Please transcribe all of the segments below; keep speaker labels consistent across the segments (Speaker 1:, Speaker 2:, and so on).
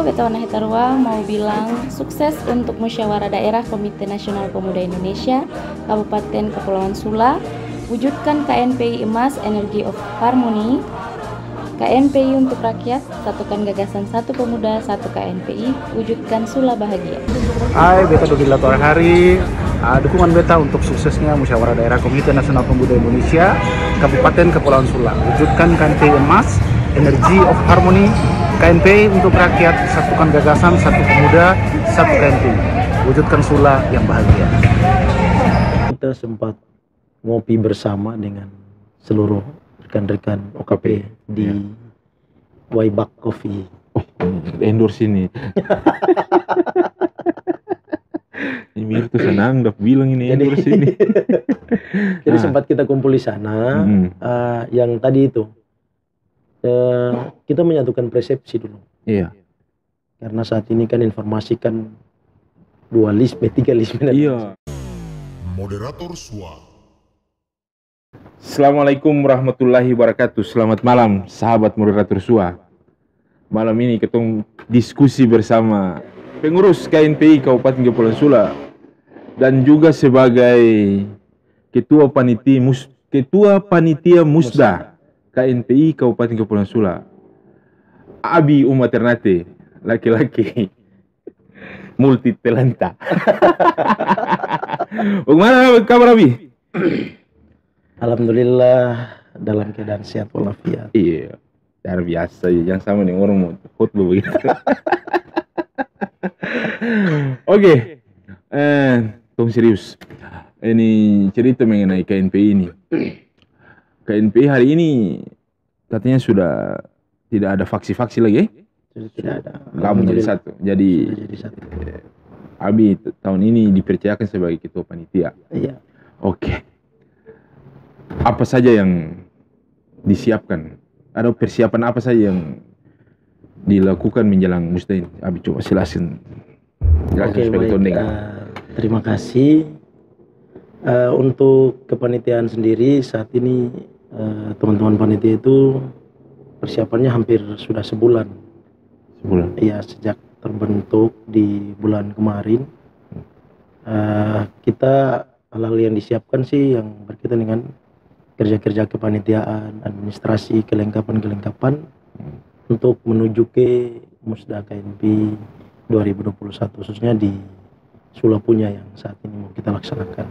Speaker 1: Beta Wana Hitarua mau bilang sukses untuk musyawarah daerah Komite Nasional Pemuda Indonesia Kabupaten Kepulauan Sula. Wujudkan KNPI Emas Energy of Harmony. KNPI untuk rakyat, satukan gagasan satu pemuda, satu KNPI, wujudkan Sula bahagia.
Speaker 2: Hai, beta Dodila Hari. Dukungan beta untuk suksesnya musyawarah daerah Komite Nasional Pemuda Indonesia Kabupaten Kepulauan Sula. Wujudkan KNPI Emas Energy of Harmony. KNPI untuk rakyat, satukan gagasan satu pemuda, satu KNPI, wujudkan Sula yang bahagia.
Speaker 3: Kita sempat ngopi bersama dengan seluruh rekan-rekan OKP di Waibak Coffee.
Speaker 4: Oh, endorse ini. Ini tuh senang udah bilang ini endorse ini.
Speaker 3: Jadi sempat kita kumpul di sana. Yang tadi itu kita menyatukan persepsi dulu.
Speaker 4: Iya.
Speaker 3: Karena saat ini kan informasi kan dualisme, tigalisme.
Speaker 4: Iya.
Speaker 5: Moderator SUA.
Speaker 4: Assalamualaikum warahmatullahi wabarakatuh. Selamat malam sahabat moderator SUA. Malam ini kita diskusi bersama pengurus KNPI Kabupaten Kepulauan Sula dan juga sebagai ketua panitia Musda KNPI Kabupaten Kepulauan Sula, Abi Uma Ternate, laki-laki multi talenta. Bagaimana kabar Abi?
Speaker 3: Alhamdulillah dalam keadaan sehat walafiat.
Speaker 4: Iya, luar biasa ya, yang sama nih orang mau khutbah begitu. Oke, tong serius. Ini cerita mengenai KNPI ini. KNPI hari ini katanya sudah tidak ada faksi-faksi lagi.
Speaker 3: Tidak ada.
Speaker 4: Kamu jadi satu. Jadi Abi tahun ini dipercayakan sebagai ketua panitia.
Speaker 3: Iya.
Speaker 4: Oke. Apa saja yang disiapkan? Ada persiapan apa saja yang dilakukan menjelang Musda ini? Abi coba silakan.
Speaker 3: Oke, baik. Terima kasih. Untuk kepanitiaan sendiri saat ini teman-teman panitia itu persiapannya hampir sudah sebulan.
Speaker 4: Sebulan?
Speaker 3: Iya, sejak terbentuk di bulan kemarin. Kita hal-hal yang disiapkan sih yang berkaitan dengan kerja-kerja kepanitiaan, administrasi, kelengkapan-kelengkapan untuk menuju ke Musda KNPI 2021 khususnya di Sula punya yang saat ini mau kita laksanakan.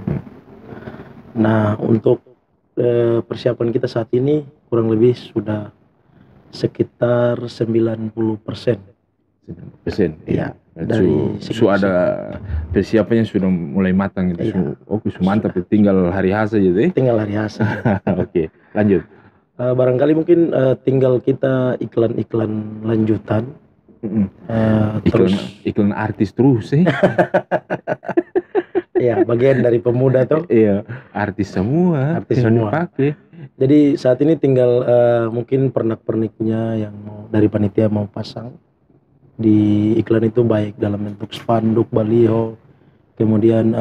Speaker 3: Nah, untuk persiapan kita saat ini kurang lebih sudah sekitar 90%.
Speaker 4: 90%.
Speaker 3: Iya.
Speaker 4: Dari ada persiapannya sudah mulai matang gitu.
Speaker 3: Iya.
Speaker 4: Oke, mantap. Tinggal hari H saja deh.
Speaker 3: Tinggal hari H.
Speaker 4: Oke, lanjut.
Speaker 3: Barangkali mungkin tinggal kita iklan-iklan lanjutan.
Speaker 4: Iklan artis terus sih.
Speaker 3: Ya, bagian dari pemuda tuh.
Speaker 4: Iya, artis semua.
Speaker 3: Artis semua.
Speaker 4: Dipakai.
Speaker 3: Jadi saat ini tinggal mungkin pernak-perniknya yang dari panitia mau pasang di iklan itu, baik dalam bentuk spanduk, baliho, kemudian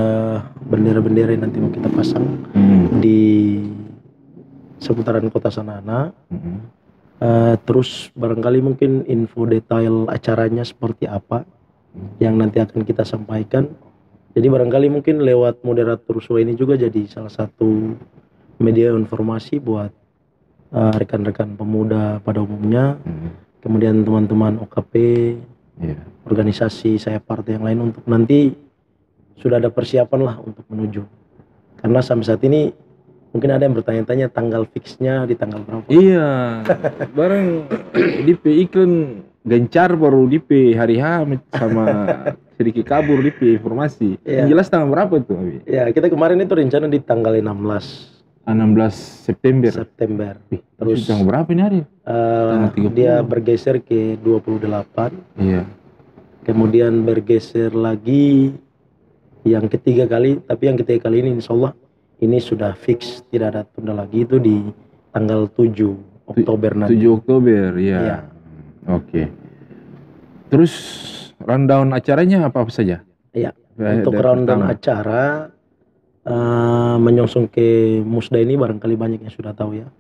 Speaker 3: bendera-bendera yang nanti mau kita pasang di seputaran kota Sanana. Terus barangkali mungkin info detail acaranya seperti apa yang nanti akan kita sampaikan. Jadi barangkali mungkin lewat moderator SUA ini juga jadi salah satu media informasi buat rekan-rekan pemuda pada umumnya, kemudian teman-teman OKP, organisasi saya partai yang lain, untuk nanti sudah ada persiapan lah untuk menuju. Karena sampai saat ini mungkin ada yang bertanya-tanya tanggal fixnya di tanggal berapa.
Speaker 4: Iya, bareng DP iklan gencar baru DP hari H sama sedikit kabur DP informasi.
Speaker 3: Iya.
Speaker 4: Yang jelas tanggal berapa tuh?
Speaker 3: Ya, kita kemarin itu rencana di tanggal 16 September.
Speaker 4: Terus tanggal berapa ini hari?
Speaker 3: Dia bergeser ke 28.
Speaker 4: Iya.
Speaker 3: Kemudian bergeser lagi yang ketiga kali, tapi yang ketiga kali ini insya Allah ini sudah fix, tidak ada tunda lagi, itu di tanggal 7 Oktober nanti.
Speaker 4: 7 Oktober, ya.
Speaker 3: Iya.
Speaker 4: Oke. Terus rundown acaranya apa saja?
Speaker 3: Iya. Untuk rundown acara menyongsong ke Musda ini barangkali banyak yang sudah tahu ya.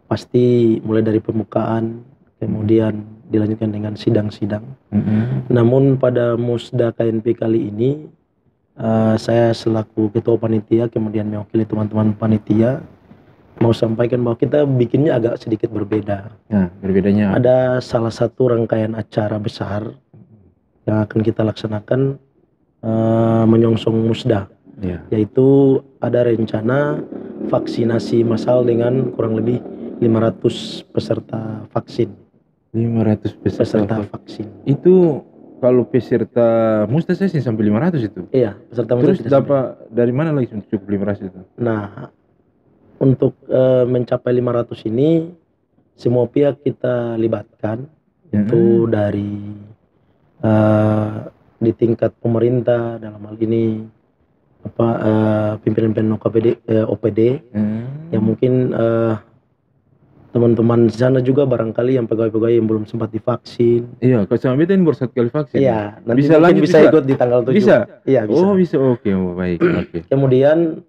Speaker 3: Pasti mulai dari pembukaan, kemudian dilanjutkan dengan sidang-sidang. Namun pada Musda KNP kali ini saya selaku ketua panitia kemudian mewakili teman-teman panitia mau sampaikan bahwa kita bikinnya agak sedikit berbeda.
Speaker 4: Nah, berbedanya
Speaker 3: Ada salah satu rangkaian acara besar yang akan kita laksanakan menyongsong Musda,
Speaker 4: ya.
Speaker 3: yaitu ada rencana vaksinasi massal dengan kurang lebih 500 peserta vaksin.
Speaker 4: 500
Speaker 3: Peserta vaksin.
Speaker 4: Itu kalau peserta Musda saya sih sampai 500 itu.
Speaker 3: Iya, peserta
Speaker 4: Terus
Speaker 3: tidak sampai.
Speaker 4: dapat dari mana lagi untuk cukup 500 itu?
Speaker 3: Nah, untuk mencapai 500 ini semua pihak kita libatkan, itu dari di tingkat pemerintah dalam hal ini pimpinan OPD yang mungkin teman-teman di sana juga barangkali yang pegawai-pegawai yang belum sempat divaksin.
Speaker 4: Iya, kalau sama beta ini baru 1 kali vaksin.
Speaker 3: Iya, nanti
Speaker 4: bisa
Speaker 3: mungkin
Speaker 4: lanjut,
Speaker 3: bisa ikut di tanggal 7.
Speaker 4: Bisa?
Speaker 3: Iya, bisa.
Speaker 4: Oh, bisa. Oke, baik. Oke.
Speaker 3: Kemudian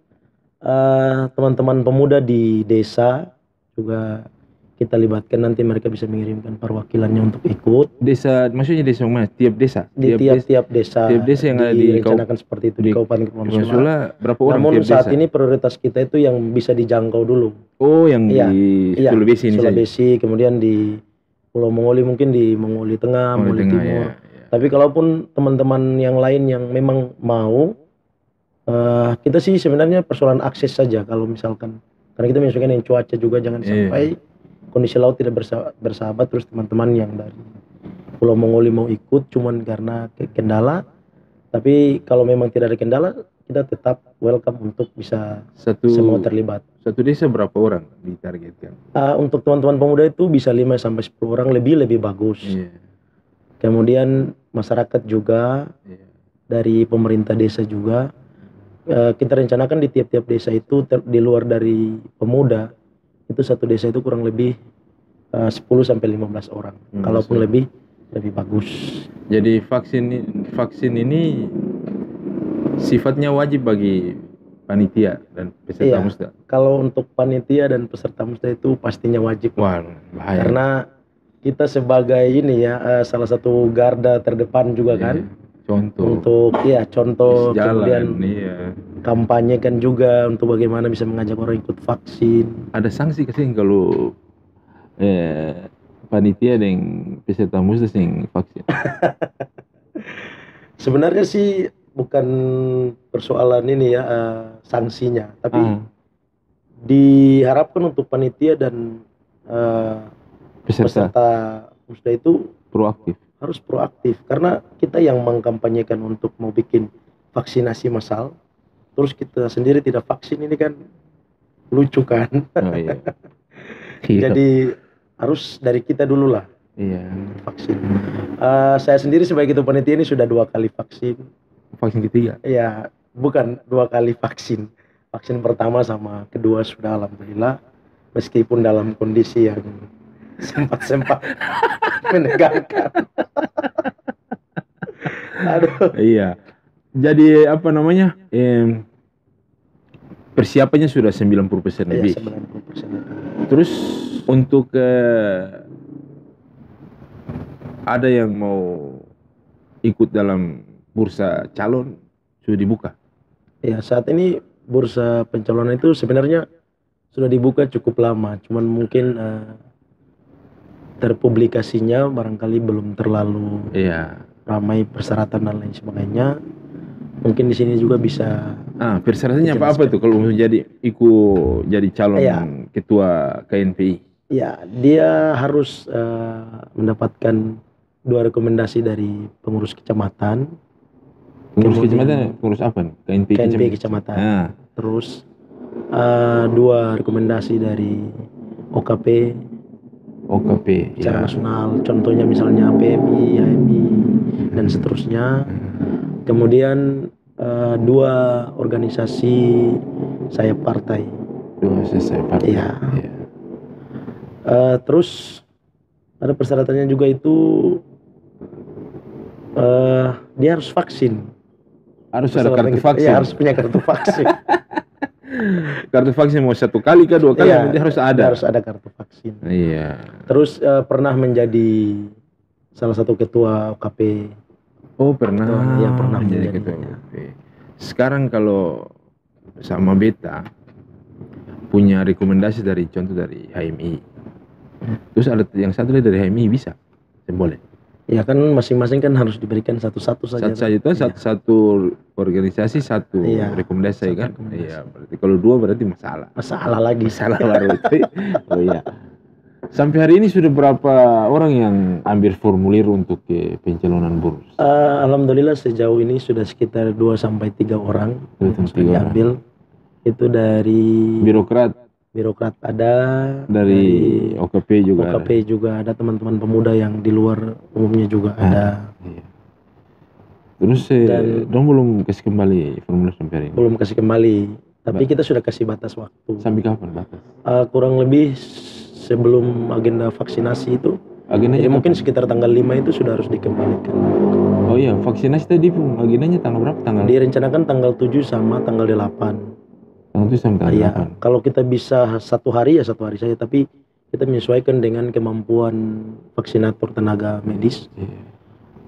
Speaker 3: teman-teman pemuda di desa juga kita libatkan, nanti mereka bisa mengirimkan perwakilannya untuk ikut.
Speaker 4: Desa, maksudnya desa mana? Tiap desa?
Speaker 3: Di tiap desa.
Speaker 4: Tiap desa yang ada di
Speaker 3: direncanakan seperti itu di Kabupaten Kepulauan Sula.
Speaker 4: Sula, berapa orang
Speaker 3: Namun
Speaker 4: tiap
Speaker 3: saat
Speaker 4: desa?
Speaker 3: ini prioritas kita itu yang bisa dijangkau dulu.
Speaker 4: Oh, yang
Speaker 3: Iya,
Speaker 4: di
Speaker 3: iya,
Speaker 4: Sulawesi ini saja?
Speaker 3: Sulawesi, kemudian di Pulau Mongoli, mungkin di Mongoli Tengah,
Speaker 4: Mongoli
Speaker 3: Mongoli
Speaker 4: Tengah,
Speaker 3: Timur.
Speaker 4: ya.
Speaker 3: Tapi kalaupun teman-teman yang lain yang memang mau, kita sih sebenarnya persoalan akses saja kalau misalkan, karena kita menyesuaikan yang cuaca juga, jangan sampai kondisi laut tidak bersahabat terus teman-teman yang dari Pulau Mongoli mau ikut cuman karena kendala. Tapi kalau memang tidak ada kendala, kita tetap welcome untuk bisa semua terlibat.
Speaker 4: Satu desa berapa orang ditargetkan?
Speaker 3: Untuk teman-teman pemuda itu bisa 5 sampai 10 orang, lebih bagus. Kemudian masyarakat juga, dari pemerintah desa juga, kita rencanakan di tiap-tiap desa itu di luar dari pemuda itu satu desa itu kurang lebih 10 sampai 15 orang. Kalaupun lebih bagus.
Speaker 4: Jadi vaksin ini sifatnya wajib bagi panitia dan peserta Musda.
Speaker 3: Kalau untuk panitia dan peserta Musda itu pastinya wajib.
Speaker 4: Wah, bahaya.
Speaker 3: Karena kita sebagai ini ya salah satu garda terdepan juga kan.
Speaker 4: Contoh.
Speaker 3: Untuk contoh
Speaker 4: jalan,
Speaker 3: kemudian kampanye kan juga untuk bagaimana bisa mengajak orang ikut vaksin.
Speaker 4: Ada sanksi kasih kalau panitia dan peserta Musda yang vaksin?
Speaker 3: Sebenarnya sih bukan persoalan ini ya sanksinya, tapi diharapkan untuk panitia dan peserta Musda itu harus proaktif, karena kita yang mengkampanyekan untuk mau bikin vaksinasi massal, terus kita sendiri tidak vaksin, ini kan lucu kan. Jadi harus dari kita dulu lah vaksin. Saya sendiri sebagai ketua panitia ini sudah 2 kali vaksin.
Speaker 4: Vaksin ketiga?
Speaker 3: Iya, bukan 2 kali vaksin. Vaksin pertama sama kedua sudah alhamdulillah, meskipun dalam kondisi yang sempat menegangkan. Aduh.
Speaker 4: Iya. Jadi apa namanya? Persiapannya sudah 90% lebih.
Speaker 3: 90%.
Speaker 4: Terus untuk ada yang mau ikut dalam bursa calon sudah dibuka?
Speaker 3: Ya, saat ini bursa pencalonan itu sebenarnya sudah dibuka cukup lama, cuman mungkin terpublikasinya barangkali belum terlalu ramai persyaratan dan lain sebagainya. Mungkin di sini juga bisa.
Speaker 4: Persyaratannya apa tuh kalau mau jadi calon ketua KNPI?
Speaker 3: Ya, dia harus mendapatkan 2 rekomendasi dari pengurus kecamatan.
Speaker 4: Pengurus kecamatan, pengurus apa nih?
Speaker 3: KNPI kecamatan. Terus 2 rekomendasi dari OKP secara nasional, contohnya misalnya PMI, HMI dan seterusnya. Kemudian 2 organisasi sayap partai.
Speaker 4: 2 organisasi sayap partai.
Speaker 3: Iya. Terus ada persyaratannya juga itu dia harus vaksin.
Speaker 4: Harus ada kartu vaksin.
Speaker 3: Iya, harus punya kartu vaksin.
Speaker 4: Kartu vaksin mau 1 kali kah 2 kali,
Speaker 3: Iya,
Speaker 4: nanti harus ada.
Speaker 3: Harus ada kartu vaksin.
Speaker 4: Iya.
Speaker 3: Terus pernah menjadi salah satu ketua OKP.
Speaker 4: Oh pernah.
Speaker 3: Iya, pernah
Speaker 4: menjadi
Speaker 3: menjadi,
Speaker 4: ketua
Speaker 3: ya.
Speaker 4: OKP. Sekarang kalau sama beta punya rekomendasi dari contoh dari HMI. Terus ada yang satu lagi dari HMI bisa, boleh.
Speaker 3: Ya kan masing-masing kan harus diberikan satu-satu saja.
Speaker 4: Satu saja itu satu organisasi satu
Speaker 3: Iya,
Speaker 4: rekomendasi
Speaker 3: satu
Speaker 4: kan.
Speaker 3: rekomendasi.
Speaker 4: Iya, berarti kalau 2 berarti masalah.
Speaker 3: Masalah lagi.
Speaker 4: Masalah baru itu. Oh iya. Sampai hari ini sudah berapa orang yang ambil formulir untuk pencalonan buruh?
Speaker 3: Alhamdulillah sejauh ini sudah sekitar 2-3 orang yang sudah diambil. Itu dari birokrat ada,
Speaker 4: dari OKP juga
Speaker 3: OKP juga ada, teman-teman pemuda yang di luar umumnya juga ada.
Speaker 4: Iya. Terus dong belum kasih kembali formulir sampai hari ini?
Speaker 3: Belum kasih kembali, tapi kita sudah kasih batas waktu.
Speaker 4: Sampai kapan batas?
Speaker 3: Kurang lebih sebelum agenda vaksinasi itu.
Speaker 4: Agendanya
Speaker 3: Jadi mungkin sekitar tanggal 5 itu sudah harus dikembalikan.
Speaker 4: Oh iya, vaksinasi tadi agendanya tanggal berapa?
Speaker 3: Direncanakan tanggal 7 sama tanggal 8.
Speaker 4: Tanggal 7 sampai tanggal 8.
Speaker 3: Kalau kita bisa 1 hari ya 1 hari saja, tapi kita menyesuaikan dengan kemampuan vaksinator tenaga medis.
Speaker 4: Iya.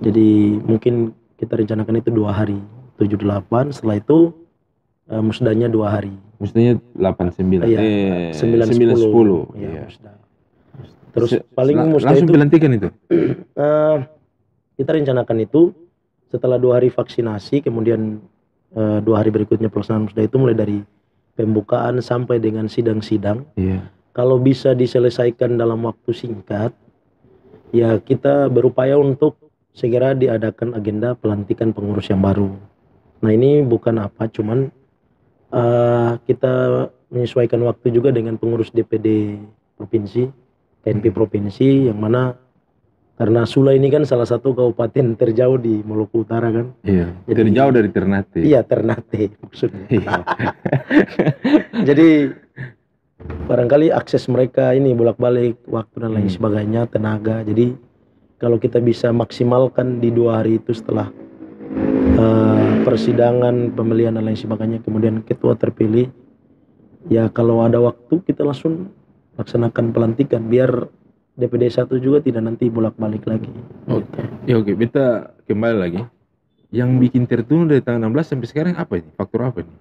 Speaker 3: Jadi mungkin kita rencanakan itu 2 hari, 7-8. Setelah itu musdahnya 2 hari.
Speaker 4: Musdahnya 8-9.
Speaker 3: Iya, 9-10.
Speaker 4: Iya.
Speaker 3: Musdah. Terus paling musdah
Speaker 4: langsung
Speaker 3: itu
Speaker 4: dilantikan itu.
Speaker 3: Kita rencanakan itu setelah 2 hari vaksinasi, kemudian 2 hari berikutnya pelaksanaan musdah itu mulai dari pembukaan sampai dengan sidang-sidang.
Speaker 4: Iya.
Speaker 3: Kalau bisa diselesaikan dalam waktu singkat, ya kita berupaya untuk segera diadakan agenda pelantikan pengurus yang baru. Nah ini bukan apa, cuman kita menyesuaikan waktu juga dengan pengurus DPD provinsi, KNP provinsi, yang mana karena Sula ini kan salah satu kabupaten terjauh di Maluku Utara kan.
Speaker 4: Iya.
Speaker 3: Jadi,
Speaker 4: terjauh dari Ternate.
Speaker 3: Iya, Ternate maksudnya.
Speaker 4: Iya.
Speaker 3: Jadi barangkali akses mereka ini bolak-balik waktu dan lain sebagainya, tenaga. Jadi kalau kita bisa maksimalkan di 2 hari itu setelah persidangan, pemilihan dan lain sebagainya, kemudian ketua terpilih, ya kalau ada waktu kita langsung laksanakan pelantikan biar DPD 1 juga tidak nanti bolak-balik lagi.
Speaker 4: Oke. Ya oke, kita kembali lagi. Yang bikin tertunda dari tanggal 16 sampai sekarang apa ini? Faktor apa ini?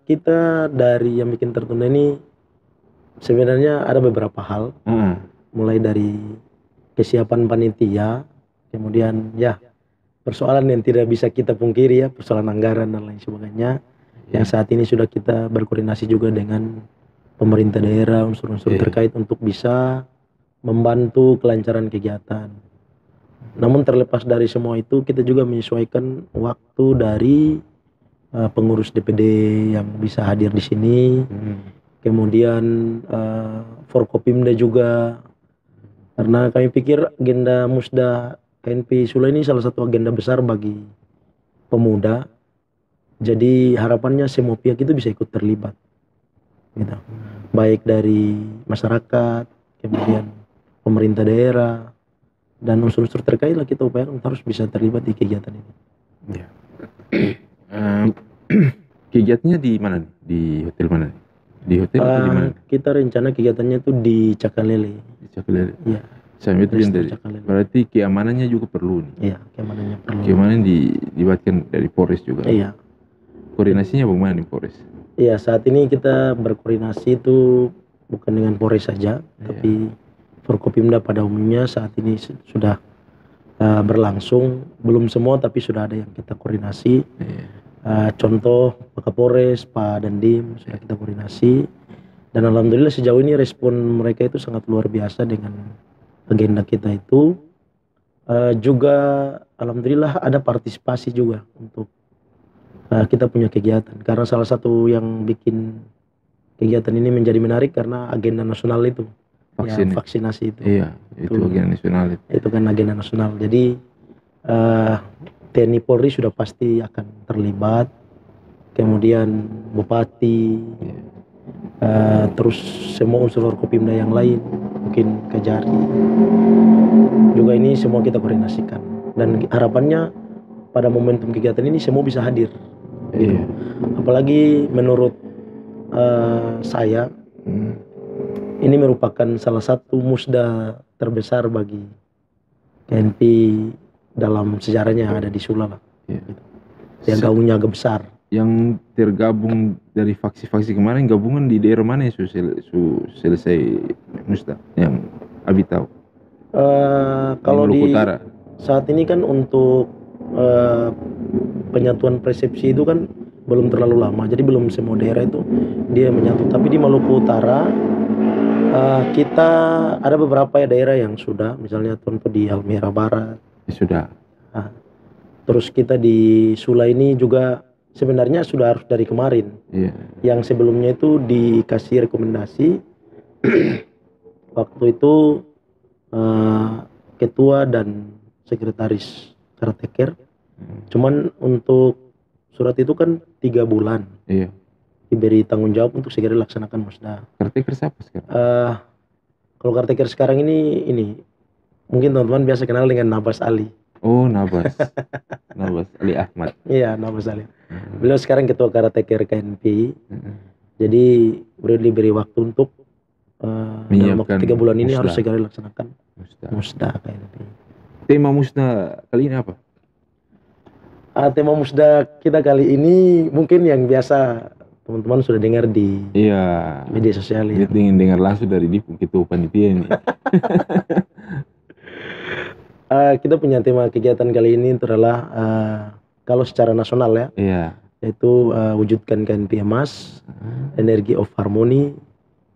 Speaker 3: Kita dari yang bikin tertunda ini sebenarnya ada beberapa hal. Mulai dari kesiapan panitia, kemudian ya persoalan yang tidak bisa kita pungkiri ya, persoalan anggaran dan lain sebagainya. Yang saat ini sudah kita berkoordinasi juga dengan pemerintah daerah, unsur-unsur terkait untuk bisa membantu kelancaran kegiatan. Namun terlepas dari semua itu, kita juga menyesuaikan waktu dari pengurus DPD yang bisa hadir di sini, kemudian Forkopimda juga, karena kami pikir agenda musda KNP Sula ini salah satu agenda besar bagi pemuda. Jadi harapannya semua pihak itu bisa ikut terlibat, gitu. Baik dari masyarakat, kemudian pemerintah daerah, dan unsur-unsur terkait lah kita upayakan harus bisa terlibat di kegiatan ini.
Speaker 4: Ya. Kegiatannya di mana nih? Di hotel mana nih? Di hotel atau di mana?
Speaker 3: Kita rencana kegiatannya itu di Cakalele.
Speaker 4: Di Cakalele.
Speaker 3: Iya.
Speaker 4: Sampai itu dari.
Speaker 3: Cakalele.
Speaker 4: Berarti keamanannya juga perlu nih.
Speaker 3: Iya, keamanannya perlu.
Speaker 4: Keamanan dilibatkan dari Polres juga.
Speaker 3: Iya.
Speaker 4: Koordinasinya bagaimana nih Polres?
Speaker 3: Iya, saat ini kita berkoordinasi itu bukan dengan Polres saja, tapi Forkopimda pada umumnya saat ini sudah berlangsung. Belum semua, tapi sudah ada yang kita koordinasi. Contoh Pak Kapolres, Pak Dandim sudah kita koordinasi, dan alhamdulillah sejauh ini respon mereka itu sangat luar biasa dengan agenda kita itu. Juga alhamdulillah ada partisipasi juga untuk kita punya kegiatan, karena salah satu yang bikin kegiatan ini menjadi menarik karena agenda nasional itu vaksinasi itu.
Speaker 4: Iya, itu agenda nasional
Speaker 3: itu kan agenda nasional. Jadi TNI Polri sudah pasti akan terlibat, kemudian Bupati, terus semua unsur Forkopimda yang lain, mungkin Kajari juga, ini semua kita koordinasikan, dan harapannya pada momentum kegiatan ini semua bisa hadir. Gitu. Apalagi menurut saya ini merupakan salah satu musda terbesar bagi KNP dalam sejarahnya yang ada di Sula lah.
Speaker 4: Iya.
Speaker 3: Yang gaungnya agak besar.
Speaker 4: Yang tergabung dari faksi-faksi kemarin gabungan di daerah mana yang selesai musda yang Abi tahu?
Speaker 3: Kalau
Speaker 4: Maluku
Speaker 3: di
Speaker 4: Utara.
Speaker 3: saat ini kan untuk penyatuan persepsi itu kan belum terlalu lama, jadi belum semua daerah itu dia menyatu. Tapi di Maluku Utara kita ada beberapa daerah yang sudah, misalnya contoh di Halmahera Barat.
Speaker 4: Ya, sudah.
Speaker 3: Terus kita di Sula ini juga sebenarnya sudah harus dari kemarin.
Speaker 4: Iya.
Speaker 3: Yang sebelumnya itu dikasih rekomendasi waktu itu ketua dan sekretaris Karateker. Cuman untuk surat itu kan 3 bulan
Speaker 4: Iya.
Speaker 3: diberi tanggung jawab untuk segera dilaksanakan musda.
Speaker 4: Karateker siapa sekarang?
Speaker 3: Kalau Karateker sekarang ini mungkin teman-teman biasa kenal dengan Nabas Ali.
Speaker 4: Oh, Nabas. Nabas Ali Ahmad.
Speaker 3: Iya, Nabas Ali. Beliau sekarang ketua Karateker KNP. Jadi beliau diberi waktu untuk dalam waktu 3 bulan ini
Speaker 4: musda.
Speaker 3: harus segera dilaksanakan
Speaker 4: Musda.
Speaker 3: musda KNP.
Speaker 4: Tema musda kali ini apa?
Speaker 3: Tema musda kita kali ini mungkin yang biasa teman-teman sudah dengar di
Speaker 4: Iya.
Speaker 3: media sosial ya.
Speaker 4: Dia ingin dengar langsung dari Dipu ketua panitia ini.
Speaker 3: Kita punya tema kegiatan kali ini adalah kalau secara nasional ya,
Speaker 4: Iya.
Speaker 3: yaitu wujudkan KNP emas, energy of harmony,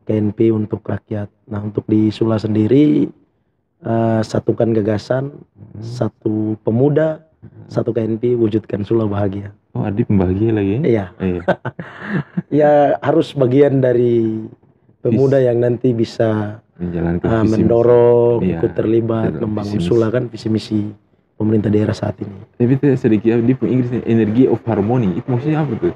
Speaker 3: KNP untuk rakyat. Nah, untuk di Sula sendiri satukan gagasan, satu pemuda, satu KNP, wujudkan Sula bahagia.
Speaker 4: Oh, Adi pembahagia lagi.
Speaker 3: Iya.
Speaker 4: Iya.
Speaker 3: Ya harus bagian dari pemuda yang nanti bisa
Speaker 4: Menjalankan visi
Speaker 3: mendorong,
Speaker 4: Iya,
Speaker 3: ikut terlibat,
Speaker 4: dalam
Speaker 3: membangun
Speaker 4: visi-misi.
Speaker 3: Sula kan visi misi pemerintah daerah saat ini.
Speaker 4: Tapi itu sedikit di Inggrisnya energy of harmony. Itu maksudnya apa tuh?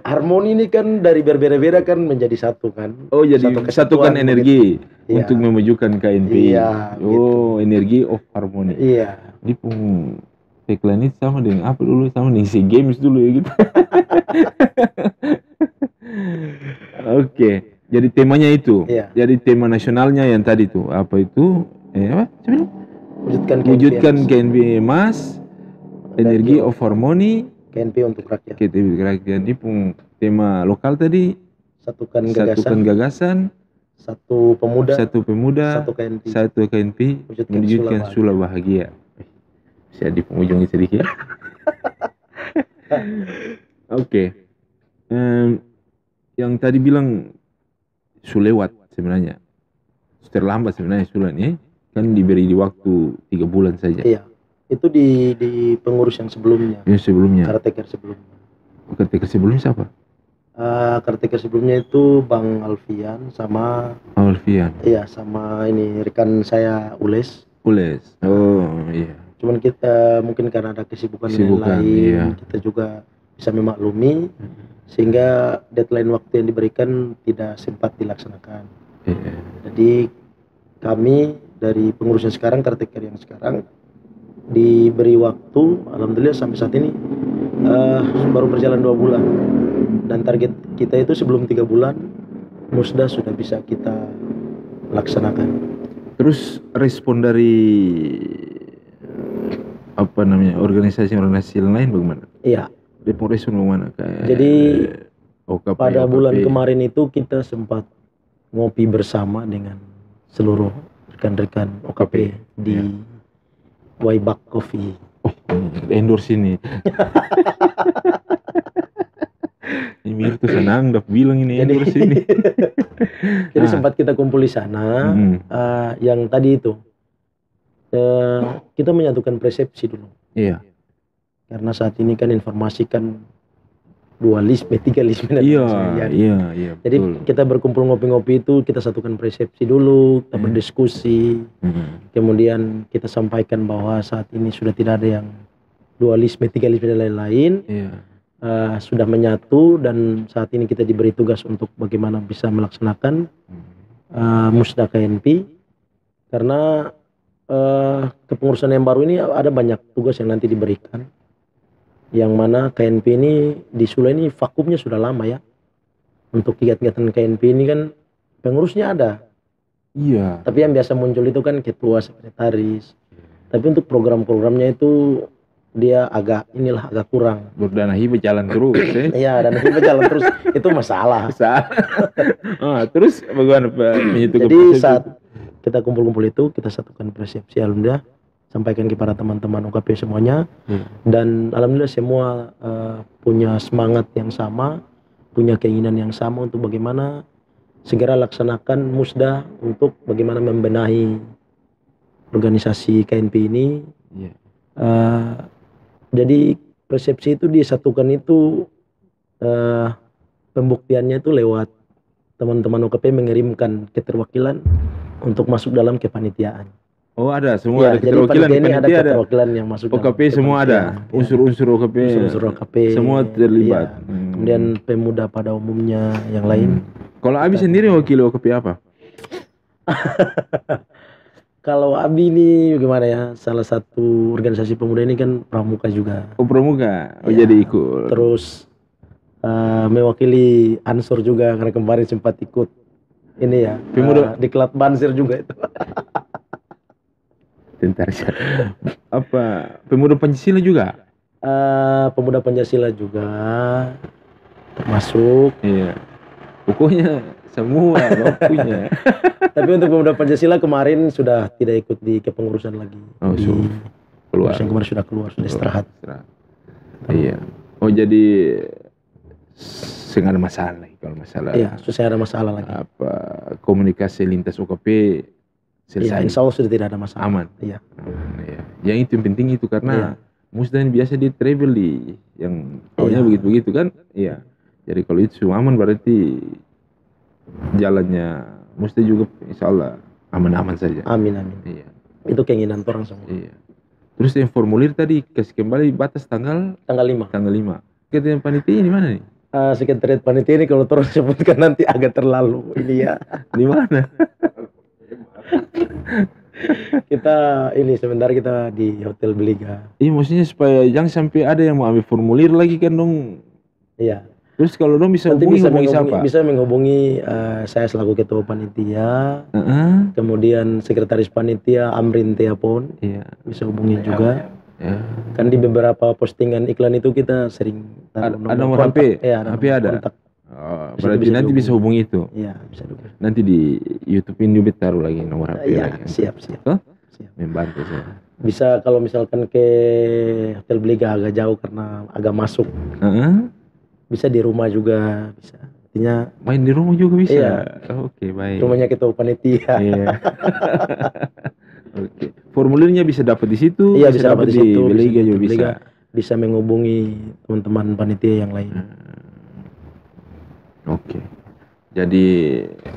Speaker 3: Harmoni ini kan dari berbeda-beda kan menjadi satu kan.
Speaker 4: Oh, jadi
Speaker 3: Satu
Speaker 4: satukan
Speaker 3: kesatuan
Speaker 4: energi
Speaker 3: Iya.
Speaker 4: untuk memajukan KNP.
Speaker 3: Iya,
Speaker 4: Oh, energy of harmony.
Speaker 3: Iya.
Speaker 4: Di tagline itu sama dengan apa dulu? Sama dengan SEA Games dulu ya gitu. Oke, jadi temanya itu.
Speaker 3: Iya.
Speaker 4: Jadi tema nasionalnya yang tadi tuh apa itu? Apa? Sebenarnya? Wujudkan KNP emas, energi of harmony,
Speaker 3: KNP untuk rakyat.
Speaker 4: KNP rakyat. Di tema lokal tadi
Speaker 3: Satukan
Speaker 4: satukan gagasan,
Speaker 3: satu pemuda,
Speaker 4: satu pemuda,
Speaker 3: satu KNP.
Speaker 4: satu KNP,
Speaker 3: Wujudkan
Speaker 4: mewujudkan
Speaker 3: Sula
Speaker 4: Sula bahagia. Bisa di penghujung sedikit. Oke. Yang tadi bilang Sulewat sebenarnya terlambat sebenarnya Sula ini kan diberi di waktu 3 bulan saja.
Speaker 3: Iya. Itu di pengurus yang sebelumnya.
Speaker 4: Yang sebelumnya.
Speaker 3: Karateker sebelumnya.
Speaker 4: Karateker sebelumnya siapa?
Speaker 3: Karateker sebelumnya itu Bang Alfian sama
Speaker 4: Alfian.
Speaker 3: iya sama ini rekan saya Ules.
Speaker 4: Ules. Oh iya.
Speaker 3: Cuman kita mungkin karena ada kesibukan lain,
Speaker 4: iya.
Speaker 3: kita juga bisa memaklumi sehingga deadline waktu yang diberikan tidak sempat dilaksanakan.
Speaker 4: Iya.
Speaker 3: Jadi kami dari pengurusnya sekarang, Karateker yang sekarang diberi waktu, alhamdulillah sampai saat ini baru berjalan 2 bulan. Dan target kita itu sebelum 3 bulan musda sudah bisa kita laksanakan.
Speaker 4: Terus respon dari apa namanya organisasi lain bagaimana?
Speaker 3: Iya.
Speaker 4: Dia mau respon bagaimana? Kayak
Speaker 3: Jadi
Speaker 4: OKP,
Speaker 3: pada
Speaker 4: OKP.
Speaker 3: bulan kemarin itu kita sempat ngopi bersama dengan seluruh rekan-rekan OKP di Waibak Coffee.
Speaker 4: Oh, endorse ini. Ini tuh senang udah bilang ini endorse ini.
Speaker 3: Jadi sempat kita kumpul di sana. Yang tadi itu kita menyatukan persepsi dulu.
Speaker 4: Iya.
Speaker 3: Karena saat ini kan informasi kan dualisme, tigalisme.
Speaker 4: Iya.
Speaker 3: Jadi
Speaker 4: Betul.
Speaker 3: kita berkumpul ngopi-ngopi itu kita satukan persepsi dulu, kita berdiskusi. Kemudian kita sampaikan bahwa saat ini sudah tidak ada yang dualisme, tigalisme dan lain-lain.
Speaker 4: Iya.
Speaker 3: Sudah menyatu dan saat ini kita diberi tugas untuk bagaimana bisa melaksanakan musda KNP. Karena kepengurusan yang baru ini ada banyak tugas yang nanti diberikan. yang mana KNP ini di Sula ini vakumnya sudah lama ya. Untuk kegiatan KNP ini kan pengurusnya ada,
Speaker 4: Iya.
Speaker 3: tapi yang biasa muncul itu kan ketua, sekretaris. Tapi untuk program-programnya itu dia agak kurang.
Speaker 4: Berdana hibah jalan terus.
Speaker 3: Iya, dan itu berjalan terus, itu masalah.
Speaker 4: Terus bagaimana Pak menyetujui
Speaker 3: Jadi
Speaker 4: persepsi?
Speaker 3: saat kita kumpul-kumpul itu kita satukan persepsi, alhamdulillah sampaikan kepada teman-teman UKP semuanya, dan alhamdulillah semua punya semangat yang sama, punya keinginan yang sama untuk bagaimana segera laksanakan musda untuk bagaimana membenahi organisasi KNP ini.
Speaker 4: Iya.
Speaker 3: Jadi persepsi itu disatukan itu, pembuktiannya itu lewat teman-teman UKP mengirimkan keterwakilan untuk masuk dalam kepanitiaan.
Speaker 4: Oh ada, semua ada
Speaker 3: Ya, jadi
Speaker 4: keterwakilan di
Speaker 3: panitia ini ada
Speaker 4: panitia, ada
Speaker 3: keterwakilan yang masuk dalam
Speaker 4: OKP semua ada,
Speaker 3: kepanitiaan. Ya.
Speaker 4: unsur-unsur OKP,
Speaker 3: Unsur-unsur OKP
Speaker 4: semua terlibat.
Speaker 3: ya. Kemudian pemuda pada umumnya yang lain.
Speaker 4: Kalau Abi sendiri wakil OKP apa?
Speaker 3: Kalau Abi ini gimana ya, salah satu organisasi pemuda ini kan pramuka juga.
Speaker 4: Oh pramuka,
Speaker 3: Ya,
Speaker 4: jadi ikut.
Speaker 3: Terus mewakili Ansor juga karena kemarin sempat ikut ini ya,
Speaker 4: Pemuda.
Speaker 3: diklat Bansir juga itu.
Speaker 4: Bentar ya. Apa pemuda Pancasila juga?
Speaker 3: Pemuda Pancasila juga termasuk.
Speaker 4: Iya. Pokoknya semua punya.
Speaker 3: Tapi untuk pemuda Pancasila kemarin sudah tidak ikut di kepengurusan lagi.
Speaker 4: Oh,
Speaker 3: Di
Speaker 4: keluar.
Speaker 3: yang kemarin sudah keluar, sudah istirahat.
Speaker 4: Iya. Oh jadi nggak ada masalah lagi kalau masalah.
Speaker 3: Iya, sudah ada masalah lagi.
Speaker 4: Apa komunikasi lintas OKP
Speaker 3: Iya,
Speaker 4: selesai.
Speaker 3: insya Allah sudah tidak ada masalah.
Speaker 4: Aman.
Speaker 3: Iya.
Speaker 4: Iya. Yang itu yang penting itu karena
Speaker 3: Iya.
Speaker 4: musda ini biasa di travel di yang taunya
Speaker 3: Iya.
Speaker 4: begitu-begitu kan. Iya. Jadi kalau itu semua aman berarti jalannya musda juga insya Allah aman-aman saja.
Speaker 3: Amin, amin.
Speaker 4: Iya.
Speaker 3: Itu keinginan orang semua.
Speaker 4: Iya. Terus yang formulir tadi kasih kembali batas tanggal
Speaker 3: Tanggal 5.
Speaker 4: 5. Ketua panitia ini mana nih?
Speaker 3: Sekretariat panitia ini kalau terus sebutkan nanti agak terlalu ini ya.
Speaker 4: Di mana?
Speaker 3: Kita ini sebentar kita di Hotel Beliga.
Speaker 4: Iya maksudnya supaya jangan sampai ada yang mau ambil formulir lagi kan dong.
Speaker 3: Iya.
Speaker 4: Terus kalau dong bisa
Speaker 3: Nanti
Speaker 4: hubungi siapa?
Speaker 3: bisa menghubungi saya selaku ketua panitia,
Speaker 4: Heeh.
Speaker 3: kemudian sekretaris panitia Amrin Teapon
Speaker 4: Iya.
Speaker 3: bisa hubungi juga.
Speaker 4: Ya.
Speaker 3: Kan di beberapa postingan iklan itu kita sering taruh
Speaker 4: Ada nomor
Speaker 3: kontak.
Speaker 4: HP?
Speaker 3: Iya,
Speaker 4: HP
Speaker 3: nomor
Speaker 4: ada?
Speaker 3: kontak.
Speaker 4: Oh,
Speaker 3: Bisa-
Speaker 4: berarti
Speaker 3: bisa
Speaker 4: nanti
Speaker 3: dihubungi.
Speaker 4: bisa hubungi itu.
Speaker 3: Iya, bisa juga.
Speaker 4: Nanti di YouTube ini juga taruh lagi nomor HP
Speaker 3: Iya,
Speaker 4: lagi.
Speaker 3: siap.
Speaker 4: Hah?
Speaker 3: Siap.
Speaker 4: Membantu saya.
Speaker 3: Bisa kalau misalkan ke Hotel Beliga agak jauh karena agak masuk,
Speaker 4: Heeh.
Speaker 3: bisa di rumah juga bisa. Artinya
Speaker 4: Main di rumah juga bisa.
Speaker 3: Iya.
Speaker 4: Oke, baik.
Speaker 3: rumahnya ketua panitia.
Speaker 4: Iya. Oke. Formulirnya bisa dapat di situ.
Speaker 3: Iya, bisa dapat di situ,
Speaker 4: Beliga
Speaker 3: bisa
Speaker 4: juga
Speaker 3: di
Speaker 4: bisa.
Speaker 3: Beliga. Bisa menghubungi teman-teman panitia yang lain.
Speaker 4: Oke. Jadi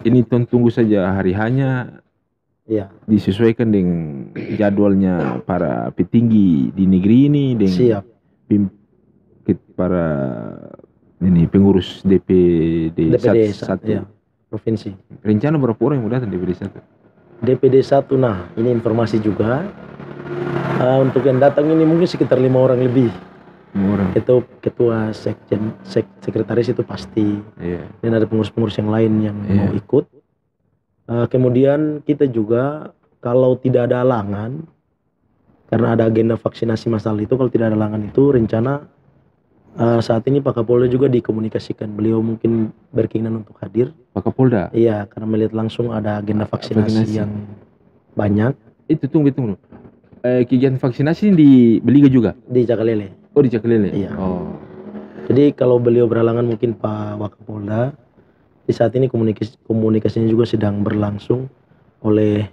Speaker 4: ini tunggu saja hari hanya
Speaker 3: Iya,
Speaker 4: disesuaikan dengan jadwalnya para petinggi di negeri ini dengan
Speaker 3: siap.
Speaker 4: para ini pengurus DPD,
Speaker 3: DPD
Speaker 4: 1.
Speaker 3: iya, provinsi.
Speaker 4: Rencana berapa orang yang mau datang DPD 1?
Speaker 3: DPD 1, nah ini informasi juga. Untuk yang datang ini mungkin sekitar 5 orang lebih.
Speaker 4: 5 orang.
Speaker 3: Itu ketua sekjen, sekretaris itu pasti.
Speaker 4: Iya.
Speaker 3: Dan ada pengurus-pengurus yang lain yang
Speaker 4: Iya.
Speaker 3: mau ikut. Kemudian kita juga kalau tidak ada halangan, karena ada agenda vaksinasi massal itu, kalau tidak ada halangan itu rencana saat ini Pak Kapolda juga dikomunikasikan. Beliau mungkin berkeinginan untuk hadir.
Speaker 4: Pak Kapolda.
Speaker 3: Iya, karena melihat langsung ada agenda vaksinasi
Speaker 4: Vaksinasi.
Speaker 3: yang banyak
Speaker 4: Itu tunggu. Kegiatan vaksinasi di Beliga juga.
Speaker 3: di Cakalele.
Speaker 4: Oh di Cakalele.
Speaker 3: Iya.
Speaker 4: Oh.
Speaker 3: Jadi kalau beliau berhalangan mungkin Pak Wakapolda, di saat ini komunikasinya juga sedang berlangsung oleh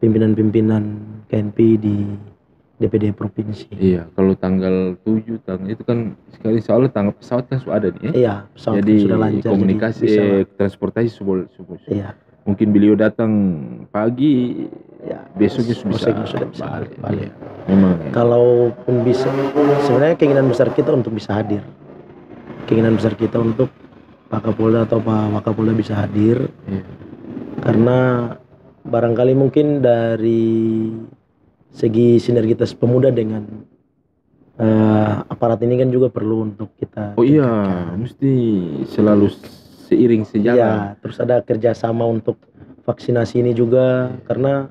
Speaker 3: pimpinan-pimpinan KNP di DPD provinsi.
Speaker 4: Iya. Kalau tanggal 7 itu kan sekali soalnya tanggal pesawat kan sudah ada nih.
Speaker 3: Iya, pesawat
Speaker 4: Jadi
Speaker 3: sudah lancar.
Speaker 4: komunikasi
Speaker 3: jadi bisa,
Speaker 4: transportasi subuh.
Speaker 3: iya,
Speaker 4: Mungkin beliau datang pagi,
Speaker 3: ya,
Speaker 4: besoknya sudah
Speaker 3: sudah bisa
Speaker 4: balik.
Speaker 3: balik.
Speaker 4: Memang.
Speaker 3: Kalaupun bisa, sebenarnya keinginan besar kita untuk bisa hadir. Keinginan besar kita untuk Pak Kapolda atau Pak Wakapolda bisa hadir,
Speaker 4: Iya.
Speaker 3: karena barangkali mungkin dari segi sinergitas pemuda dengan aparat ini kan juga perlu untuk kita
Speaker 4: Oh iya,
Speaker 3: tingkatkan.
Speaker 4: mesti selalu seiring sejalan.
Speaker 3: Iya, terus ada kerjasama untuk vaksinasi ini juga, karena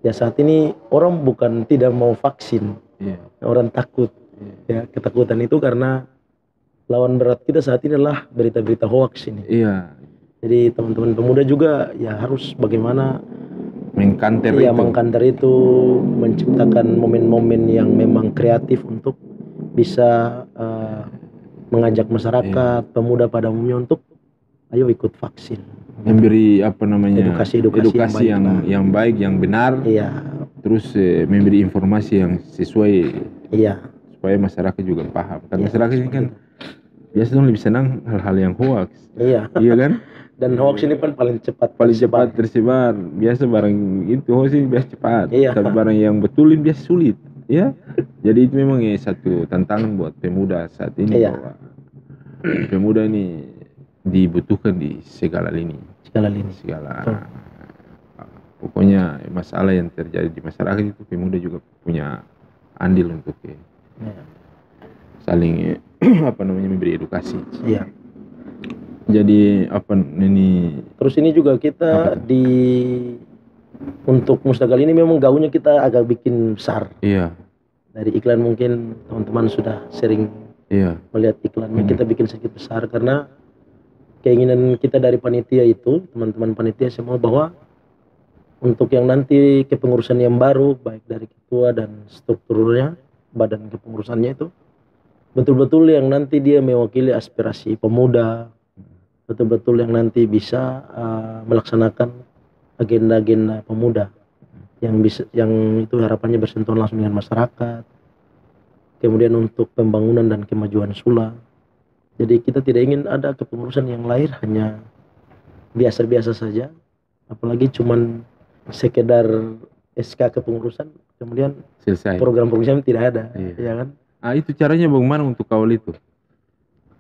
Speaker 3: ya saat ini orang bukan tidak mau vaksin,
Speaker 4: Iya.
Speaker 3: orang takut. Ya, ketakutan itu karena lawan berat kita saat ini adalah berita-berita hoax ini.
Speaker 4: Iya,
Speaker 3: Jadi teman-teman pemuda juga ya harus bagaimana
Speaker 4: mengkanter
Speaker 3: ya
Speaker 4: itu.
Speaker 3: mengkanter itu, menciptakan momen-momen yang memang kreatif untuk bisa mengajak masyarakat, pemuda pada umumnya untuk ayo ikut vaksin.
Speaker 4: Memberi apa namanya?
Speaker 3: Edukasi
Speaker 4: yang baik, yang benar.
Speaker 3: Iya,
Speaker 4: Terus memberi informasi yang sesuai
Speaker 3: iya,
Speaker 4: supaya masyarakat juga paham. Kan
Speaker 3: iya,
Speaker 4: masyarakat ini kan biasanya lebih senang hal-hal yang hoax.
Speaker 3: iya.
Speaker 4: Iya kan?
Speaker 3: Dan hoax ini kan paling cepat
Speaker 4: Cepat tersebar. Biasa barang itu hoax ini biasa cepat.
Speaker 3: Iya.
Speaker 4: Tapi barang yang betul ini biasa sulit. Ya. Jadi itu memang satu tantangan buat pemuda saat ini,
Speaker 3: Iya.
Speaker 4: bahwa pemuda ini dibutuhkan di segala lini. Pokoknya masalah yang terjadi di masyarakat itu pemuda juga punya andil untuk saling apa namanya memberi edukasi.
Speaker 3: Iya.
Speaker 4: Jadi apa ini?
Speaker 3: Terus ini juga kita untuk Musda kali ini memang gaungnya kita agak bikin besar.
Speaker 4: Iya.
Speaker 3: Dari iklan mungkin teman-teman sudah sering melihat iklannya, kita bikin sedikit besar karena keinginan kita dari panitia itu, teman-teman panitia semua, bahwa untuk yang nanti kepengurusan yang baru, baik dari ketua dan strukturnya, badan kepengurusannya itu betul-betul yang nanti dia mewakili aspirasi pemuda, betul-betul yang nanti bisa melaksanakan agenda-agenda pemuda yang itu harapannya bersentuhan langsung dengan masyarakat. Kemudian untuk pembangunan dan kemajuan Sula. Jadi kita tidak ingin ada kepengurusan yang lahir hanya biasa-biasa saja, apalagi cuman sekedar SK kepengurusan kemudian
Speaker 4: selesai.
Speaker 3: Program tidak ada, ya kan?
Speaker 4: Itu caranya bagaimana untuk kawal itu?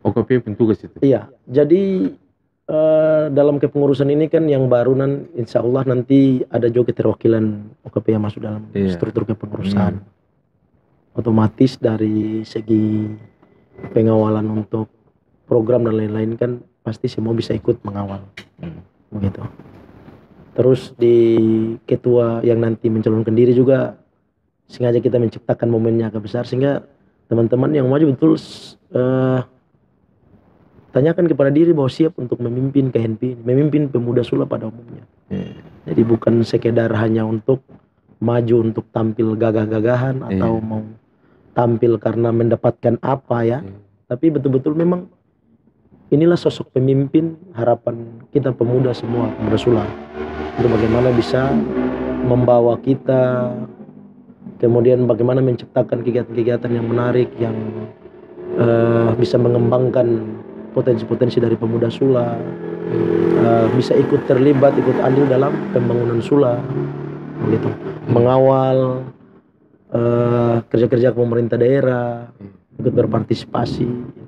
Speaker 4: OKP petugas itu.
Speaker 3: Iya, jadi dalam kepengurusan ini kan yang baru insya Allah nanti ada juga keterwakilan OKP yang masuk dalam struktur kepengurusan. Otomatis dari segi pengawalan untuk program dan lain-lain kan pasti semua bisa ikut mengawal, begitu. Terus di ketua yang nanti mencalonkan diri juga sengaja kita menciptakan momennya agak besar sehingga teman-teman yang maju betul tanyakan kepada diri bahwa siap untuk memimpin KNP, memimpin pemuda Sula pada umumnya. Jadi bukan sekedar hanya untuk maju untuk tampil gagah-gagahan atau mau tampil karena mendapatkan apa ya, tapi betul-betul memang inilah sosok pemimpin harapan kita pemuda semua, pemuda Sula, itu bagaimana bisa membawa kita, kemudian bagaimana menciptakan kegiatan-kegiatan yang menarik yang bisa mengembangkan potensi-potensi dari pemuda Sula, bisa ikut terlibat, ikut andil dalam pembangunan Sula, begitu, mengawal kerja-kerja pemerintah daerah, ikut berpartisipasi gitu.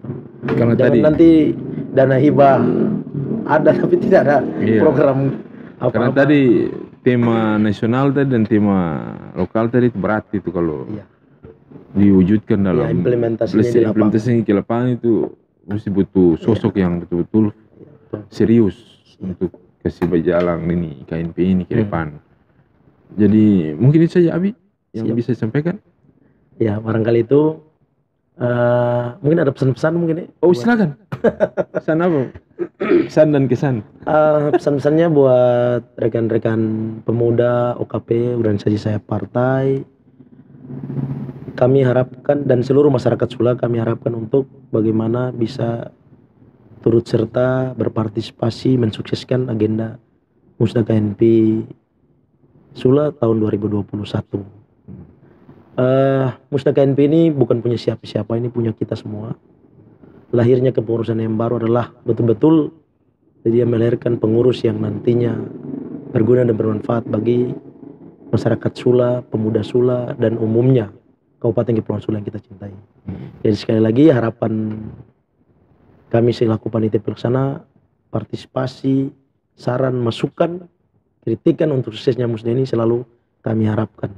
Speaker 3: Jangan nanti dana hibah ada tapi tidak ada program apa-apa.
Speaker 4: Karena tadi tema nasional tadi dan tema lokal tadi berat itu kalau diwujudkan dalam implementasi ke lapangan itu mesti butuh sosok yang betul-betul serius untuk kasih berjalan ini KNP ini ke depan. Jadi mungkin itu saja Abi yang bisa disampaikan.
Speaker 3: Ya barangkali itu mungkin ada pesan-pesan mungkin ya.
Speaker 4: Oh silakan. Pesan apa? Pesan dan kesan.
Speaker 3: Pesan-pesannya buat rekan-rekan pemuda OKP organisasi saya partai, kami harapkan dan seluruh masyarakat Sula kami harapkan untuk bagaimana bisa turut serta berpartisipasi mensukseskan agenda Musda KNP Sula tahun 2021. Musda KNP ini bukan punya siapa-siapa, ini punya kita semua. Lahirnya kepengurusan yang baru adalah betul-betul dia melahirkan pengurus yang nantinya berguna dan bermanfaat bagi masyarakat Sula, pemuda Sula, dan umumnya Kabupaten Kepulauan Sula yang kita cintai. Jadi sekali lagi harapan kami selaku panitia pelaksana, partisipasi, saran, masukan, kritikan untuk suksesnya Musda ini selalu kami harapkan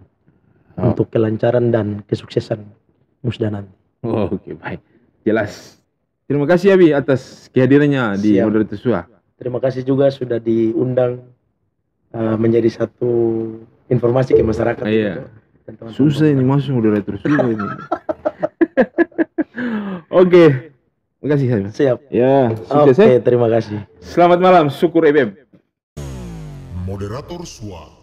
Speaker 3: untuk kelancaran dan kesuksesan musda nanti.
Speaker 4: Oh, oke, baik. Jelas. Terima kasih Abi atas kehadirannya di
Speaker 3: Siap.
Speaker 4: Moderator Sua.
Speaker 3: Terima kasih juga sudah diundang menjadi satu informasi ke masyarakat.
Speaker 4: Iya.
Speaker 3: Tentang
Speaker 4: Susah ini masuk Moderator Sua ini. Oke. Terima kasih Abi.
Speaker 3: Siap.
Speaker 4: Ya,
Speaker 3: Oke,
Speaker 4: sukses ya.
Speaker 3: terima kasih.
Speaker 4: Selamat malam, syukur FM.
Speaker 5: Moderator SWA.